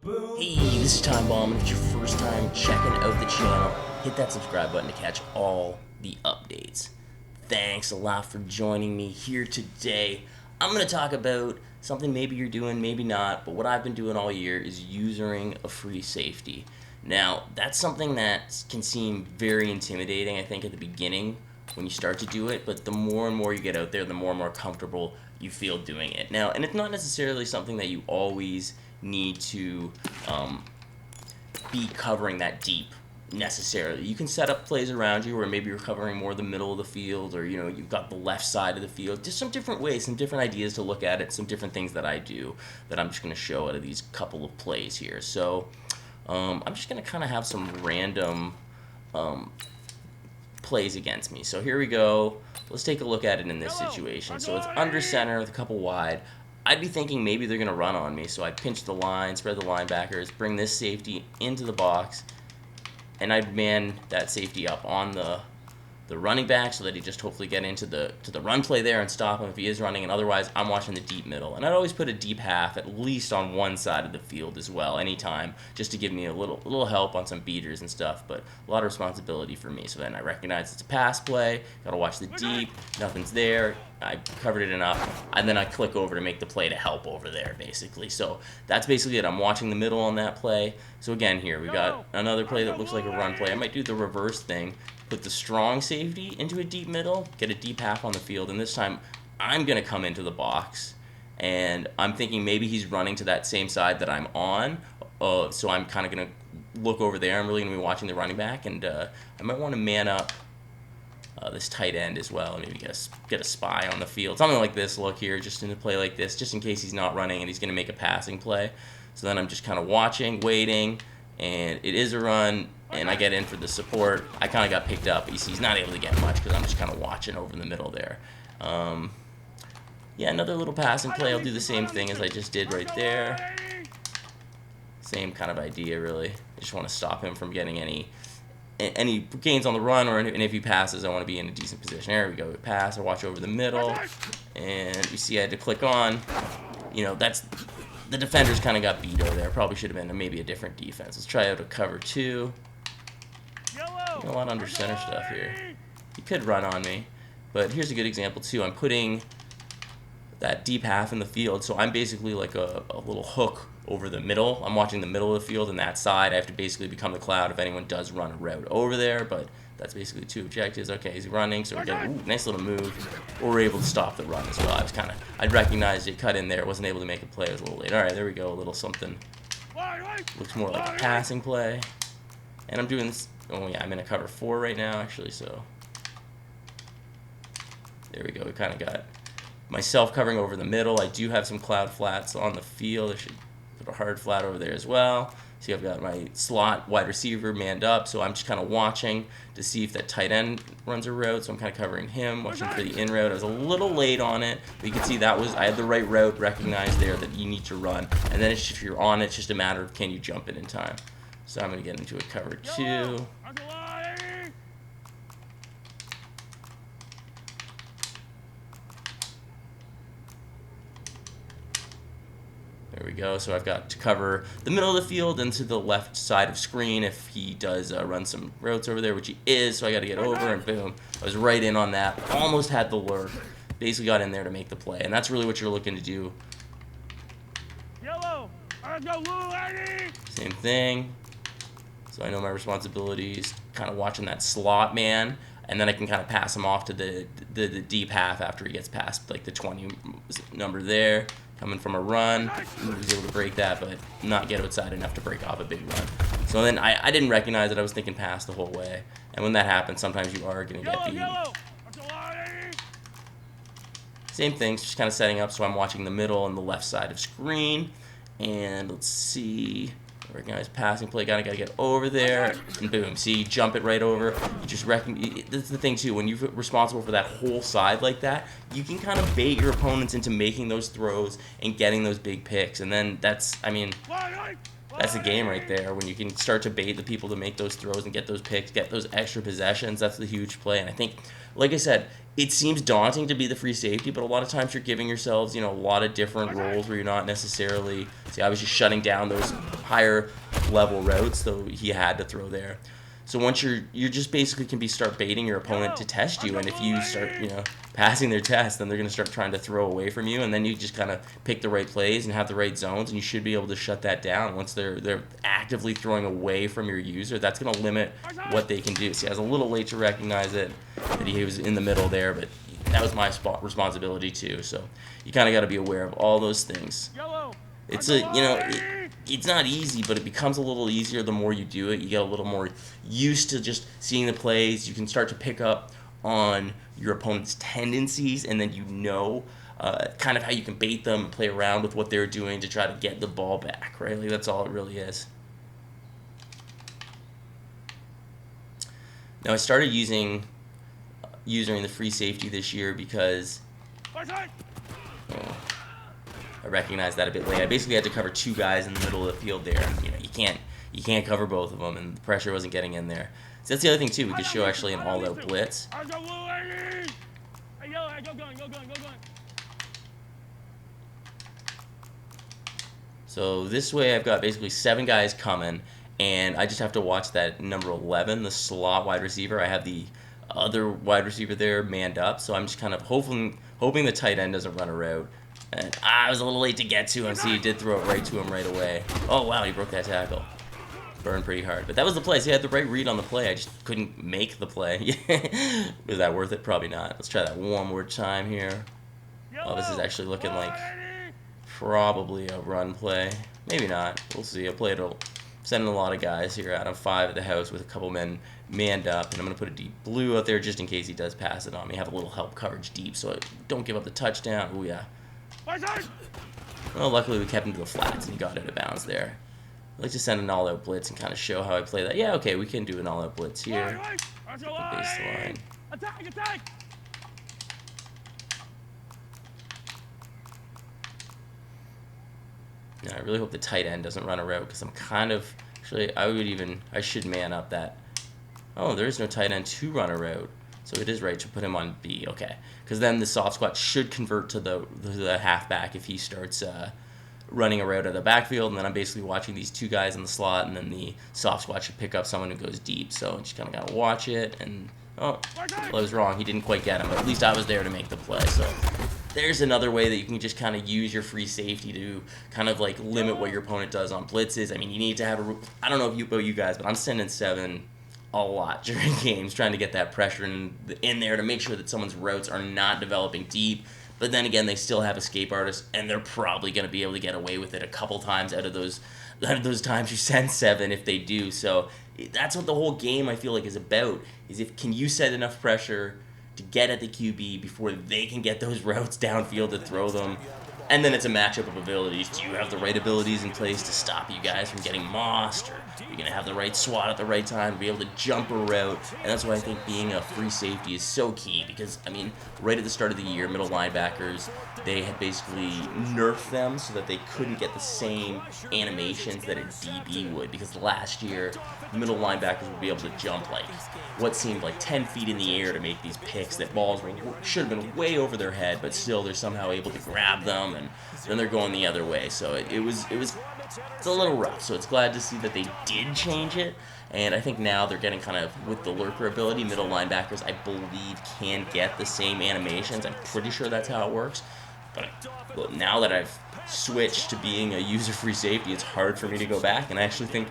Hey, this is Time Bomb, and if it's your first time checking out the channel, hit that subscribe button to catch all the updates. Thanks a lot for joining me here today. I'm going to talk about something maybe you're doing, maybe not, but what I've been doing all year is using a free safety. Now, that's something that can seem very intimidating, I think, at the beginning when you start to do it, but the more and more you get out there, the more and more comfortable you feel doing it. Now, and it's not necessarily something that you always need to be covering that deep necessarily. You can set up plays around you where maybe you're covering more the middle of the field, or you've got the left side of the field. Just some different ways, some different ideas to look at it, some different things that I do that I'm just going to show out of these couple of plays here. So I'm just going to kind of have some random plays against me. So here we go. Let's take a look at it in this situation. So it's under center with a couple wide. I'd be thinking maybe they're going to run on me, so I'd pinch the line, spread the linebackers, bring this safety into the box, and I'd man that safety up on the running back so that he just hopefully get into the run play there and stop him if he is running, and otherwise I'm watching the deep middle. And I'd always put a deep half at least on one side of the field as well, anytime, just to give me a little help on some beaters and stuff, but a lot of responsibility for me. So then I recognize it's a pass play, gotta watch the deep, nothing's there, I covered it enough, and then I click over to make the play to help over there, basically. So that's basically it. I'm watching the middle on that play. So again, here we got another play that looks like a run play. I might do the reverse thing, put the strong safety into a deep middle, get a deep half on the field, and this time I'm going to come into the box, and I'm thinking maybe he's running to that same side that I'm on, so I'm kind of going to look over there. I'm really going to be watching the running back, and I might want to man up this tight end as well, and maybe get a spy on the field. Something like this look here, just in a play like this, just in case he's not running and he's going to make a passing play. So then I'm just kind of watching, waiting, and it is a run, and I get in for the support. I kind of got picked up, but you see he's not able to get much because I'm just kind of watching over in the middle there. Yeah, another little passing play. I'll do the same thing as I just did right there. Same kind of idea, really. I just want to stop him from getting any gains on the run, and if he passes, I want to be in a decent position. There we go. Pass. I watch over the middle, and you see I had to click on. That's the defenders kind of got beat over there. Probably should have been maybe a different defense. Let's try out a cover 2. A lot of under center stuff here. He could run on me, but here's a good example too. I'm putting that deep half in the field, so I'm basically like a little hook over the middle. I'm watching the middle of the field, and that side I have to basically become the cloud if anyone does run a route over there, but that's basically 2 objectives. Okay, he's running, so we're getting nice little move. Or we're able to stop the run as well. I'd recognized it, cut in there, wasn't able to make a play, it was a little late. Alright, there we go, a little something. Looks more like a passing play. And I'm doing this, oh yeah, I'm in a cover 4 right now, actually, so. There we go, we kind of got myself covering over the middle. I do have some cloud flats on the field. I should put a hard flat over there as well. See, I've got my slot wide receiver manned up, so I'm just kind of watching to see if that tight end runs a route, so I'm kind of covering him, watching for the in route. I was a little late on it, but you can see I had the right route recognized there that you need to run, and then if you're on it, it's just a matter of can you jump it in time. So I'm going to get into a cover 2. There we go. So I've got to cover the middle of the field and to the left side of screen if he does run some routes over there, which he is. So I got to get over, and boom, I was right in on that. Almost had the lurk. Basically got in there to make the play, and that's really what you're looking to do. Same thing. So I know my responsibilities. Kind of watching that slot man, and then I can kind of pass him off to the deep half after he gets past like the 20 number there. Coming from a run, he was able to break that, but not get outside enough to break off a big run. So then I didn't recognize it. I was thinking pass the whole way. And when that happens, sometimes you are going to get beat. Same things, just kind of setting up so I'm watching the middle and the left side of screen. And let's see. Recognize passing play, gotta get over there, and boom, see, jump it right over. You just that's the thing too, when you're responsible for that whole side like that, you can kind of bait your opponents into making those throws and getting those big picks, and then that's, I mean, That's a game right there when you can start to bait the people to make those throws and get those picks, get those extra possessions. That's the huge play. And I think, like I said, it seems daunting to be the free safety, but a lot of times you're giving yourselves, a lot of different roles where you're not necessarily, see, I was just shutting down those higher level routes, so he had to throw there. So once you're just basically can be start baiting your opponent to test you, and if you start passing their test, then they're gonna start trying to throw away from you, and then you just kind of pick the right plays and have the right zones, and you should be able to shut that down once they're actively throwing away from your user. That's gonna limit what they can do. See, I was a little late to recognize it that he was in the middle there, but that was my responsibility too. So you kind of got to be aware of all those things. It's it's not easy, but it becomes a little easier the more you do it. You get a little more used to just seeing the plays. You can start to pick up on your opponent's tendencies, and then kind of how you can bait them and play around with what they're doing to try to get the ball back, right? Like, that's all it really is. Now, I started using the free safety this year because I recognized that a bit late. I basically had to cover two guys in the middle of the field there. And, you can't cover both of them, and the pressure wasn't getting in there. So that's the other thing too. We could show actually an all-out blitz. So this way, I've got basically 7 guys coming, and I just have to watch that number 11, the slot wide receiver. I have the other wide receiver there manned up, so I'm just kind of hoping the tight end doesn't run a route. And I was a little late to get to him. See, he did throw it right to him right away. Oh, wow, he broke that tackle. Burned pretty hard. But that was the play. So he had the right read on the play. I just couldn't make the play. Was that worth it? Probably not. Let's try that one more time here. Oh, this is actually looking like probably a run play. Maybe not. We'll see. I'll send a lot of guys here out of 5 at the house with a couple men manned up, and I'm going to put a deep blue out there just in case he does pass it on me. Have a little help coverage deep so I don't give up the touchdown. Oh, yeah. Well, luckily we kept him to the flats and he got out of bounds there. I'd like to send an all-out blitz and kind of show how I play that. Yeah, okay, we can do an all-out blitz here. The baseline. Attack! Now, I really hope the tight end doesn't run a route because I'm kind of... Actually, I should man up that... Oh, there is no tight end to run a route. So it is right to put him on B, okay. Because then the soft squat should convert to the halfback if he starts running a route out of the backfield, and then I'm basically watching these 2 guys in the slot, and then the soft squat should pick up someone who goes deep. So I just kind of got to watch it, and well, I was wrong. He didn't quite get him, but at least I was there to make the play. So there's another way that you can just kind of use your free safety to kind of like limit what your opponent does on blitzes. I mean, you need to have I don't know about you guys, but I'm sending 7 a lot during games, trying to get that pressure in there to make sure that someone's routes are not developing deep. But then again, they still have escape artists, and they're probably going to be able to get away with it a couple times out of those times you send 7 if they do. So that's what the whole game I feel like is about, is can you set enough pressure to get at the QB before they can get those routes downfield to throw them. And then it's a matchup of abilities. Do you have the right abilities in place to stop you guys from getting mossed? Or are you going to have the right swat at the right time to be able to jump a route? And that's why I think being a free safety is so key. Because, I mean, right at the start of the year, middle linebackers, they had basically nerfed them so that they couldn't get the same animations that a DB would. Because last year, middle linebackers would be able to jump like what seemed like 10 feet in the air to make these picks that balls should have been way over their head, but still they're somehow able to grab them, and then they're going the other way. So it's a little rough. So it's glad to see that they did change it. And I think now they're getting kind of, with the lurker ability, middle linebackers, I believe, can get the same animations. I'm pretty sure that's how it works. But now that I've switched to being a user-free safety, it's hard for me to go back. And I actually think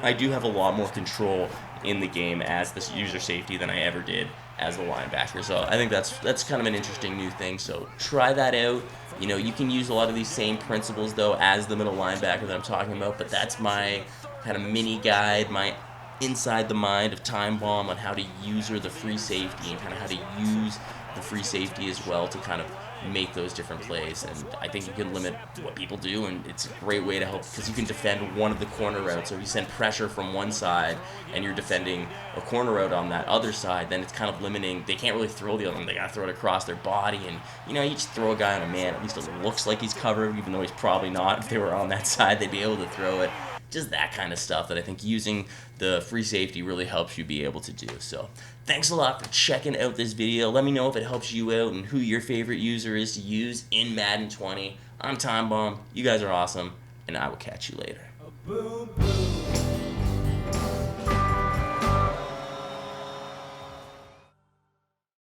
I do have a lot more control in the game as this user safety than I ever did as a linebacker. So I think that's kind of an interesting new thing. So try that out. You know, you can use a lot of these same principles, though, as the middle linebacker that I'm talking about. But that's my kind of mini guide, my inside the mind of Time Bomb on how to user the free safety and kind of how to use the free safety as well to kind of make those different plays. And I think you can limit what people do, and it's a great way to help because you can defend one of the corner routes. So if you send pressure from one side and you're defending a corner route on that other side, then it's kind of limiting. They can't really throw the other one. They got to throw it across their body. And, you just throw a guy on a man. At least it looks like he's covered, even though he's probably not. If they were on that side, they'd be able to throw it. Just that kind of stuff that I think using the free safety really helps you be able to do. So thanks a lot for checking out this video. Let me know if it helps you out and who your favorite user is to use in Madden 20. I'm Time Bomb. You guys are awesome, and I will catch you later.